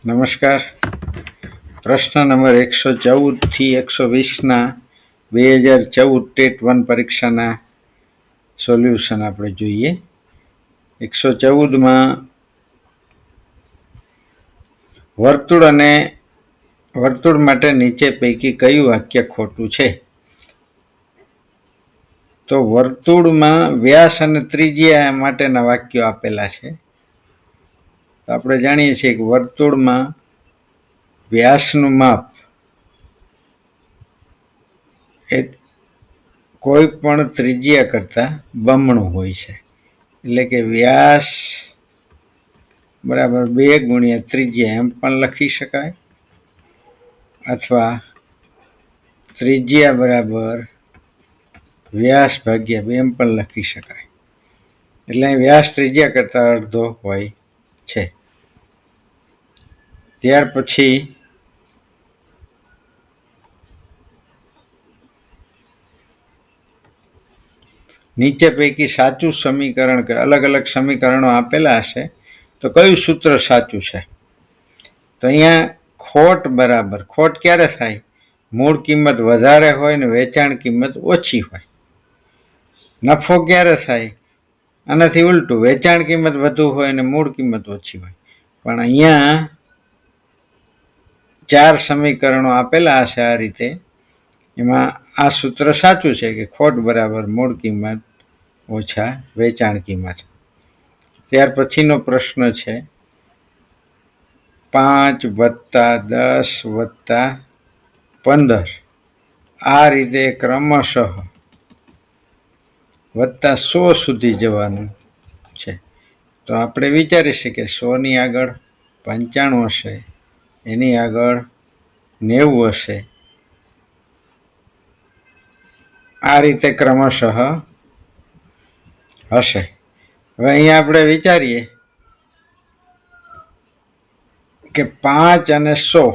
નમસ્કાર. પ્રશ્ન નંબર 114 થી 120 2014 ટેટ 1 પરીક્ષાના સોલ્યુશન આપણે જોઈએ. 114માં વર્તુળ માટે નીચે પૈકી કયું વાક્ય ખોટું છે? તો વર્તુળમાં વ્યાસ અને ત્રિજ્યા માટેના વાક્યો આપેલા છે. તો આપણે જાણીએ છીએ કે વર્તુળમાં વ્યાસનું માપ એ કોઈ પણ ત્રિજ્યા કરતાં બમણું હોય છે. એટલે કે વ્યાસ બરાબર 2 ગુણ્યા ત્રિજ્યા એમ પણ લખી શકાય, અથવા ત્રિજ્યા બરાબર વ્યાસ ભાગ્યા 2 એમ પણ લખી શકાય. એટલે વ્યાસ ત્રિજ્યા કરતાં અડધો હોય છે. ત્યાર પછી નીચે પૈકી સાચું સમીકરણ કે અલગ અલગ સમીકરણો આપેલા હશે, તો કયું સૂત્ર સાચું છે? તો અહીંયા ખોટ ક્યારે થાય? મૂળ કિંમત વધારે હોય ને વેચાણ કિંમત ઓછી હોય. નફો ક્યારે થાય? આનાથી ઉલટું, વેચાણ કિંમત વધુ હોય ને મૂળ કિંમત ઓછી હોય. પણ અહીંયા 4 સમીકરણો આપેલા હશે આ રીતે. એમાં આ સૂત્ર સાચું છે કે ખોટ બરાબર મૂળ કિંમત ઓછા વેચાણ કિંમત. ત્યાર પછીનો પ્રશ્ન છે 5 + 10 + 15 આ રીતે ક્રમશઃ +100 સુધી જવાનું છે. તો આપણે વિચારી શકીએ 100 ની આગળ 95 હશે, એની આગળ 90 હશે. આ રીતે ક્રમશઃ હશે. હવે અહીંયા આપણે વિચારીએ કે 5 અને 100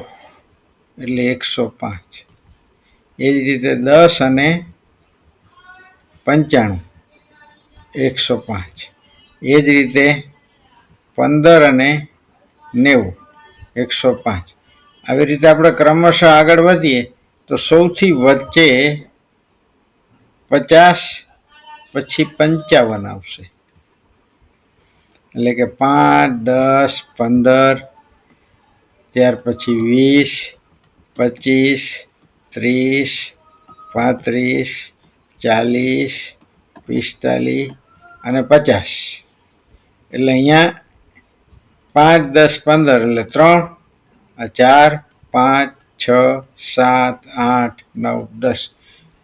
એટલે 105. એ જ રીતે 10 અને 95 105. એ જ રીતે 15 અને 90 105. આવી રીતે આપણે ક્રમશઃ આગળ વધીએ તો સૌથી વચ્ચે 50, પછી 55 આવશે. એટલે કે 5, 10, 15, ત્યાર પછી 20, 25, 30, 35, 40, 45 અને 50. એટલે અહીંયા 5, 10, 15 એટલે 3, 4, 5, 6, 7, 8, 9, 10.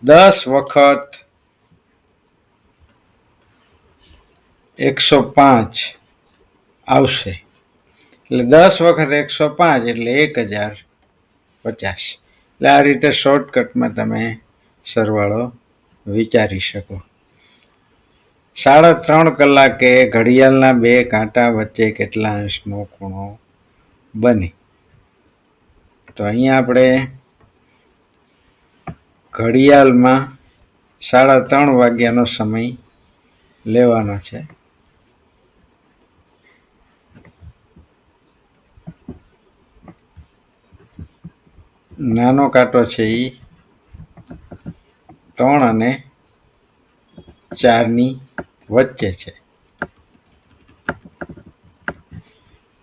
10 વખત 105 આવશે. એટલે 10 વખત 105 એટલે 1050. એટલે આ રીતે શોર્ટકટમાં તમે સરવાળો વિચારી શકો. 3.5 કલાકે ઘડિયાળના 2 કાંટા વચ્ચે કેટલા અંશનો ખૂણો બને? તો અહીંયા આપણે ઘડિયાળમાં 3:30 વાગ્યાનો સમય લેવાનો છે. નાનો કાંટો છે એ 3 અને 4 ની વચ્ચે છે.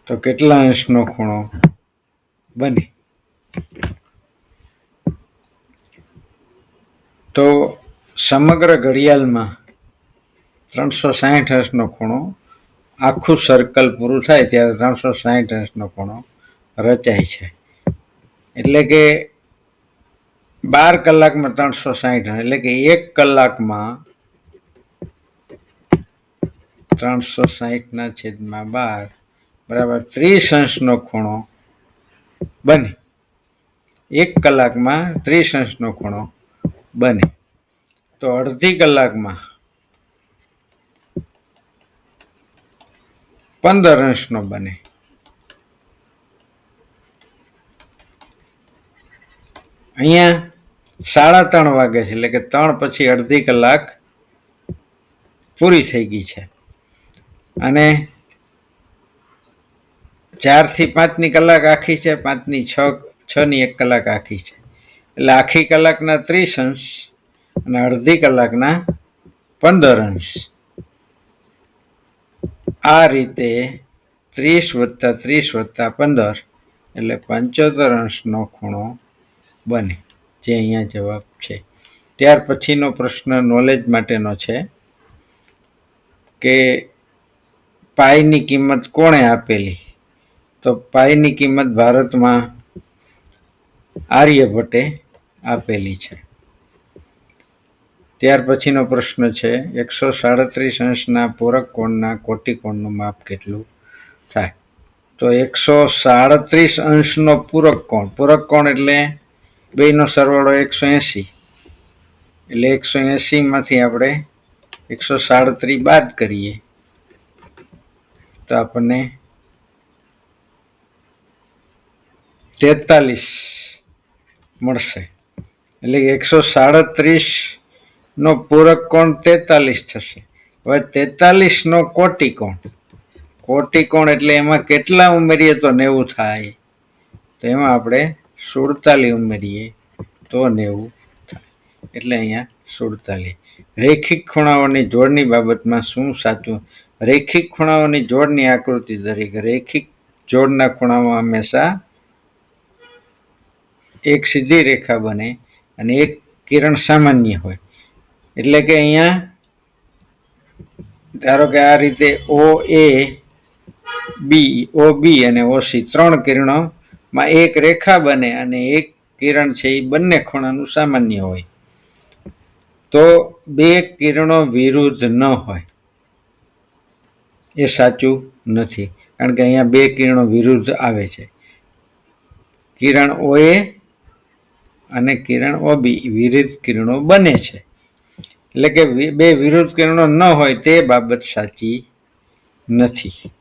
તો કેટલા અંશનો ખૂણો બને? તો સમગ્ર ઘડિયાળમાં 360 અંશનો ખૂણો, આખું સર્કલ પૂરું થાય ત્યારે 360 અંશનો ખૂણો રચાય છે. એટલે કે 12 કલાકમાં 360, એટલે કે 1 કલાકમાં 360/12 બરાબર 30 અંશનો ખૂણો બને. 1 કલાકમાં 30 અંશનો ખૂણો બને. તો અડધી કલાકમાં 15 અંશનો બને. અહીંયા 3:30 વાગે છે, એટલે કે 3 પછી અડધી કલાક પૂરી થઈ ગઈ છે. અને 4 થી 5 ની કલાક આખી છે, 5 ની 6 ની 1 કલાક આખી છે, એટલે આખી કલાકના 30 અંશ અને અડધી કલાકના 15 અંશ. આ રીતે 30 + 30 + 15 એટલે 75 અંશનો ખૂણો બને, જે અહીંયા જવાબ છે. ત્યાર પછીનો પ્રશ્ન નોલેજ માટેનો છે કે પાઈની કિંમત કોણે આપેલી? તો પાઈની કિંમત ભારતમાં આર્યભટ્ટે આપેલી છે. ત્યાર પછીનો પ્રશ્ન છે 137 અંશના પૂરક કોણના કોટિકોણનું માપ કેટલું થાય? તો 137 અંશનો પૂરક કોણ એટલે બેયનો સરવાળો 180, એટલે 180 માંથી આપણે 137 બાદ કરીએ તો આપણને 43 મળશે. એટલે 137 નો પૂરક કોણ 43 થશે. હવે 43 નો કોટિકોણ એટલે એમાં કેટલા ઉમેરીએ તો 90 થાય? તો એમાં આપણે 47 ઉમેરીએ તો 90 થાય, એટલે અહીંયા 47. રૈખિક ખૂણાઓની જોડની બાબતમાં શું સાચું? રૈખિક ખૂણાઓની જોડની આકૃતિ તરીકે રૈખિક જોડના ખૂણાઓ હંમેશા એક સીધી રેખા બને અને એક કિરણ સામાન્ય હોય. એટલે કે અહીંયા ધારો કે આ રીતે OB અને OC 3 કિરણોમાં એક રેખા બને અને એક કિરણ છે એ બંને ખૂણાનું સામાન્ય હોય, તો બે કિરણો વિરુદ્ધ ન હોય એ સાચું નથી, કારણ કે અહીંયા બે કિરણો વિરુદ્ધ આવે છે. કિરણ OA અને કિરણ OB વિરુદ્ધ કિરણો બને છે, એટલે કે બે વિરુદ્ધ કિરણો ન હોય તે બાબત સાચી નથી.